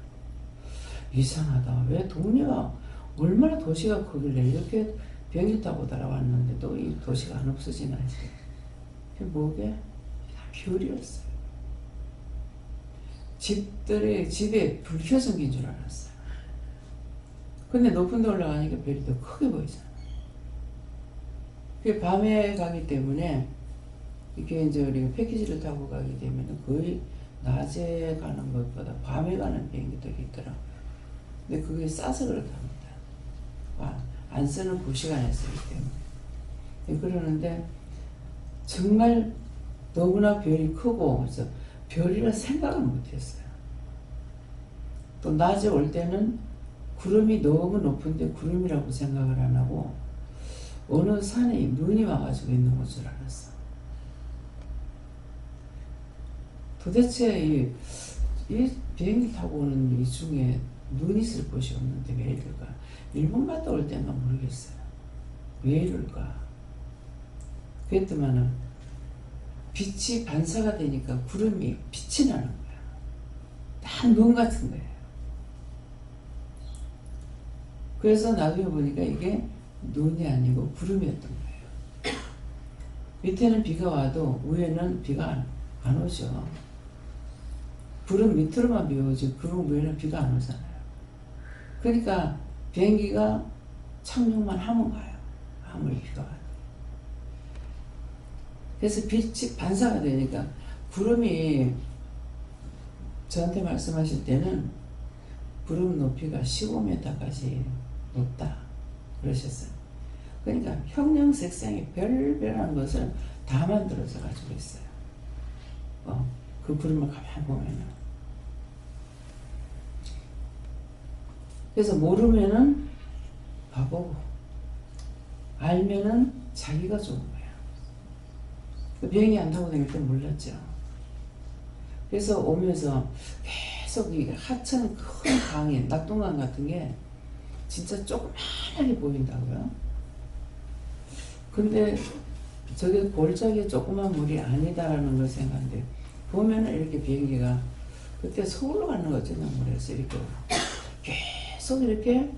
이상하다. 왜 동네가 얼마나 도시가 크길래 이렇게 비행기 타고 따라왔는데도 이 도시가 안 없어지나 했어요. 그게 뭐게? 별이었어요. 집에 불 켜서 생긴 줄 알았어요. 근데 높은 데 올라가니까 별이 더 크게 보이잖아요. 그게 밤에 가기 때문에 이게 이제 우리가 패키지를 타고 가게 되면 거의 낮에 가는 것보다 밤에 가는 비행기들이 있더라고요. 근데 그게 싸서 그렇답니다. 안 쓰는 그 시간에 쓰기 때문에. 그러는데 정말 너무나 별이 크고 그래서 별이라 생각을 못했어요. 또 낮에 올 때는 구름이 너무 높은데 구름이라고 생각을 안 하고 어느 산에 눈이 와가지고 있는 것 줄 알았어. 도대체 이 비행기 타고 오는 이 중에 눈이 있을 곳이 없는데 왜 이럴까? 일본 갔다 올 때인가 모르겠어요. 왜 이럴까? 그랬더만은 빛이 반사가 되니까 구름이 빛이 나는 거야. 다 눈 같은 거예요. 그래서 나중에 보니까 이게 눈이 아니고 구름이었던 거예요. 밑에는 비가 와도 위에는 비가 안 오죠. 구름 밑으로만 비 오지 구름 위에는 비가 안 오잖아요. 그러니까 비행기가 착륙만 하면 가요. 아무리 비가 와도. 그래서 빛이 반사가 되니까 구름이 저한테 말씀하실 때는 구름 높이가 15m까지 높다 그러셨어요. 그러니까 형형색색의 별별한 것을 다 만들어서 가지고 있어요. 그 구름을 가만히 보면은. 그래서 모르면은 바보고 알면은 자기가 좋은 거야. 비행기 안 타고 다닐 때 몰랐죠. 그래서 오면서 계속 이 하천 큰 강이 낙동강 같은 게 진짜 조그만하게 보인다고요. 근데 저게 골짜기 조그만 물이 아니다라는 걸 생각하는데 보면은 이렇게 비행기가 그때 서울로 가는 거죠. 물에서 이렇게 계속 이렇게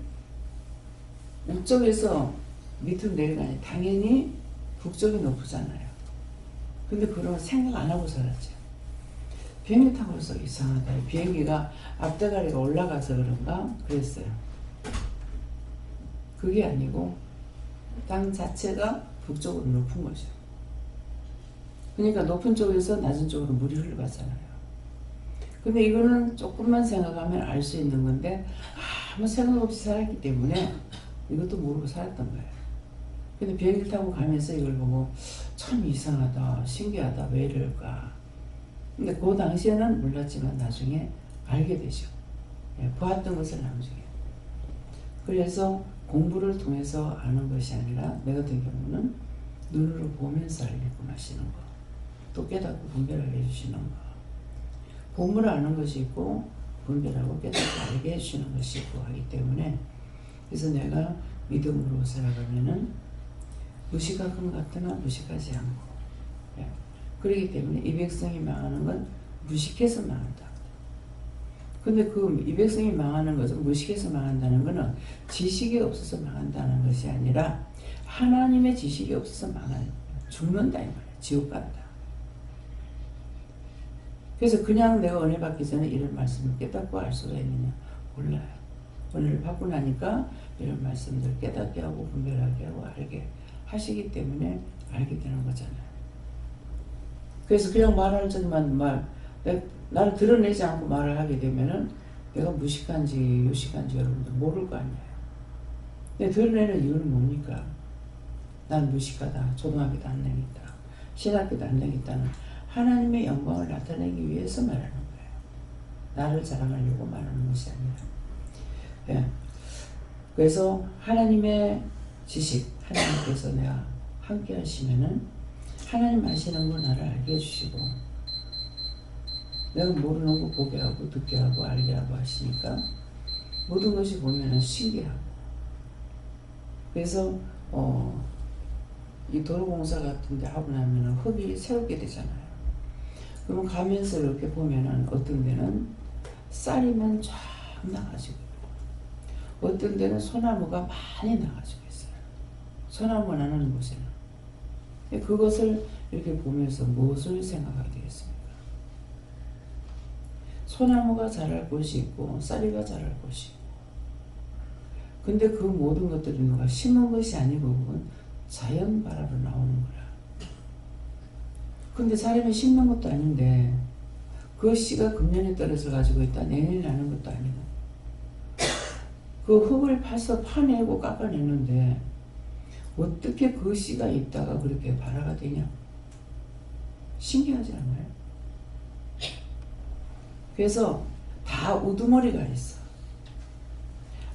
북쪽에서 밑으로 내려가니 당연히 북쪽이 높잖아요. 근데 그런 건 생각 안 하고 살았죠. 비행기 타고서 이상하다. 비행기가 앞대가리가 올라가서 그런가 그랬어요. 그게 아니고 땅 자체가 북쪽으로 높은 거죠. 그러니까 높은 쪽에서 낮은 쪽으로 물이 흘러가잖아요. 근데 이거는 조금만 생각하면 알 수 있는 건데 아무 생각 없이 살았기 때문에 이것도 모르고 살았던 거예요. 근데 비행기 타고 가면서 이걸 보고 참 이상하다, 신기하다, 왜 이럴까. 근데 그 당시에는 몰랐지만 나중에 알게 되죠. 보았던 것을 나중에. 그래서 공부를 통해서 아는 것이 아니라 내 같은 경우는 눈으로 보면서 알고 마시는 거. 또 깨닫고 분별하게 해주시는 거. 보물을 아는 것이 있고 분별하고 깨닫고 알게 해주시는 것이 있고 하기 때문에 그래서 내가 믿음으로 살아가면은 무식한 것 같으나 무식하지 않고 그렇기 때문에 이 백성이 망하는 건 무식해서 망한다. 근데 그 이 백성이 망하는 것은 무식해서 망한다는 것은 지식이 없어서 망한다는 것이 아니라 하나님의 지식이 없어서 죽는다 이 말이야. 지옥 간다. 그래서 그냥 내가 은혜 받기 전에 이런 말씀을 깨닫고 알 수가 있느냐? 몰라요. 은혜를 받고 나니까 이런 말씀들 깨닫게 하고 분별하게 하고 알게 하시기 때문에 알게 되는 거잖아요. 그래서 그냥 말할 적만 나를 드러내지 않고 말을 하게 되면은 내가 무식한지 유식한지 여러분들 모를 거 아니에요. 근데 드러내는 이유는 뭡니까? 난 무식하다. 초등학교도 안 되겠다. 신학교도 안 되겠다는 하나님의 영광을 나타내기 위해서 말하는 거예요. 나를 자랑하려고 말하는 것이 아니라. 그래서 하나님의 지식, 하나님께서 내가 함께 하시면은 하나님 아시는 거 나를 알게 해주시고 내가 모르는 거 보게 하고 듣게 하고 알게 하고 하시니까 모든 것이 보면은 신기하고 그래서 이 도로공사 같은 데 하고 나면은 흙이 새롭게 되잖아요. 그러면 가면서 이렇게 보면은 어떤 데는 쌀이만 쫙 나가지고 어떤 데는 소나무가 많이 나가지고 있어요. 소나무가 나는 곳에는. 그것을 이렇게 보면서 무엇을 생각하게 되겠습니까? 소나무가 자랄 곳이 있고 쌀이가 자랄 곳이 있고 근데 그 모든 것들이 누가 심은 것이 아니고 그건 자연 발화로 나오는 거라. 근데 사람이 심는 것도 아닌데 그 씨가 금년에 떨어져 가지고 있다 내년에 나는 것도 아니고 그 흙을 파서 파내고 깎아내는데 어떻게 그 씨가 있다가 그렇게 발화가 되냐? 신기하지 않아요? 그래서 다 우두머리가 있어.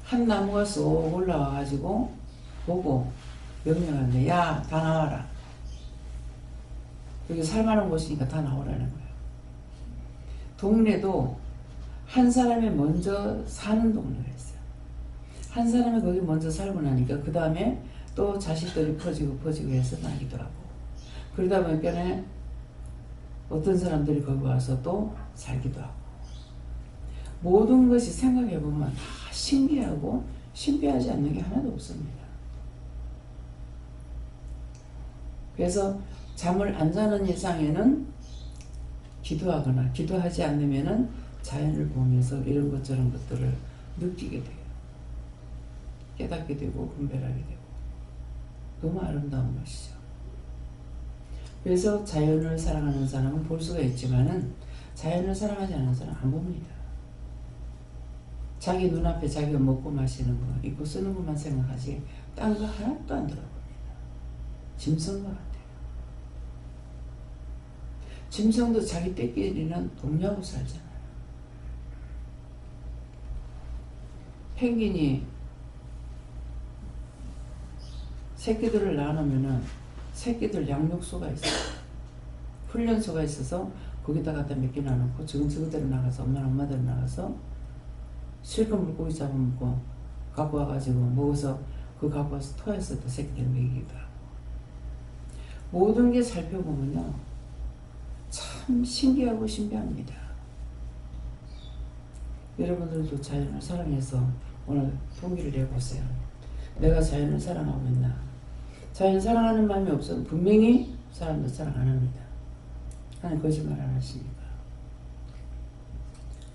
한 나무가 쏙 올라와가지고 보고 명령하는데 야, 다 나와라. 여기 살만한 곳이니까 다 나오라는 거예요. 동네도 한 사람이 먼저 사는 동네가 있어요. 한 사람이 거기 먼저 살고 나니까 그 다음에 또 자식들이 퍼지고 해서 나기도 하고, 그러다 보니까 어떤 사람들이 거기 와서 또 살기도 하고, 모든 것이 생각해보면 다 신기하고 신비하지 않는 게 하나도 없습니다. 그래서 잠을 안 자는 이상에는 기도하거나 기도하지 않으면은 자연을 보면서 이런 것 저런 것들을 느끼게 돼요. 깨닫게 되고 분별하게 되고 너무 아름다운 것이죠. 그래서 자연을 사랑하는 사람은 볼 수가 있지만은 자연을 사랑하지 않는 사람은 안 봅니다. 자기 눈앞에 자기가 먹고 마시는 거, 입고 쓰는 것만 생각하지 딴 거 하나도 안 들어봅니다. 짐승과 같아요. 짐승도 자기 떼끼리는 동료하고 살잖아요. 펭귄이 새끼들을 낳아놓으면은 새끼들 양육소가 있어요. 훈련소가 있어서 거기다 갖다 몇 개 놔놓고 지금 저기대로 나가서 엄마대로 나가서 실컷 물고기 잡아먹고 갖고 와가지고 먹어서 그 갖고 와서 토해서 또 새끼들 먹이기도 하고, 모든 게 살펴보면요 참 신기하고 신비합니다. 여러분들도 자연을 사랑해서 오늘 동기를 내보세요. 내가 자연을 사랑하고 있나? 자연 사랑하는 마음이 없어도 분명히 사람도 사랑 안 합니다. 하나님 거짓말 안 하시니까.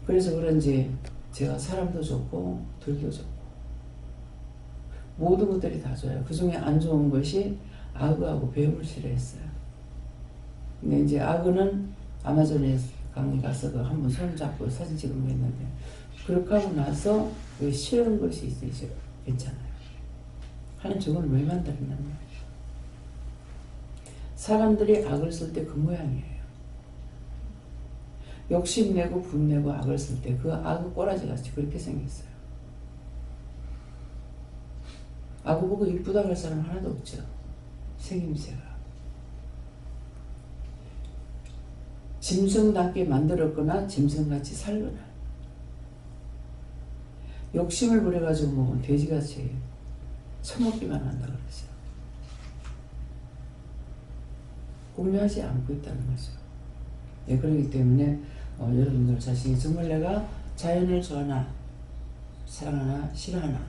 그래서 그런지 제가 사람도 좋고 들도 좋고 모든 것들이 다 좋아요. 그 중에 안 좋은 것이 악어하고 뱀을 싫어했어요. 근데 이제 악어는 아마존에 강에 가서 한번 손 잡고 사진 찍은 거 했는데, 그렇게 하고 나서 그 싫은 것이 이제 괜찮아요. 하나님 저건 왜 만들었냐면 사람들이 악을 쓸 때 그 모양이에요. 욕심내고 분내고 악을 쓸 때 그 악의 꼬라지 같이 그렇게 생겼어요. 악을 보고 이쁘다고 할 사람 하나도 없죠. 생김새가. 짐승답게 만들었거나 짐승같이 살거나, 욕심을 부려가지고 먹으면 돼지같이 처먹기만 한다 그러죠. 공유하지 않고 있다는 거죠. 네, 그렇기 때문에 여러분들 자신이 정말 내가 자연을 좋아하나 사랑하나 싫어하나,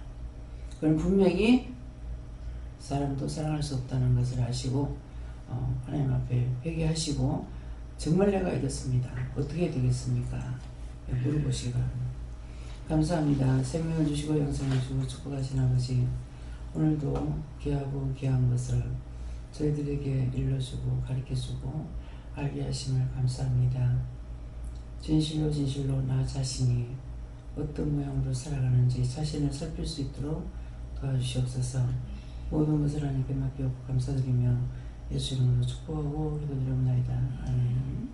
그럼 분명히 사람도 사랑할 수 없다는 것을 아시고 하나님 앞에 회개하시고 정말 내가 이렇습니다. 어떻게 해야 되겠습니까? 물어보시기 바랍니다. 감사합니다. 생명을 주시고 영생을 주고 축복하신 아버지, 오늘도 귀하고 귀한 것을 저희들에게 일러주고 가르쳐주고 알게 하심을 감사합니다. 진실로 진실로 나 자신이 어떤 모양으로 살아가는지 자신을 살필 수 있도록 도와주시옵소서. 모든 것을 하나님께 맡기옵고 감사드리며 예수 이름으로 축복하고 기도드리옵나이다. 아멘.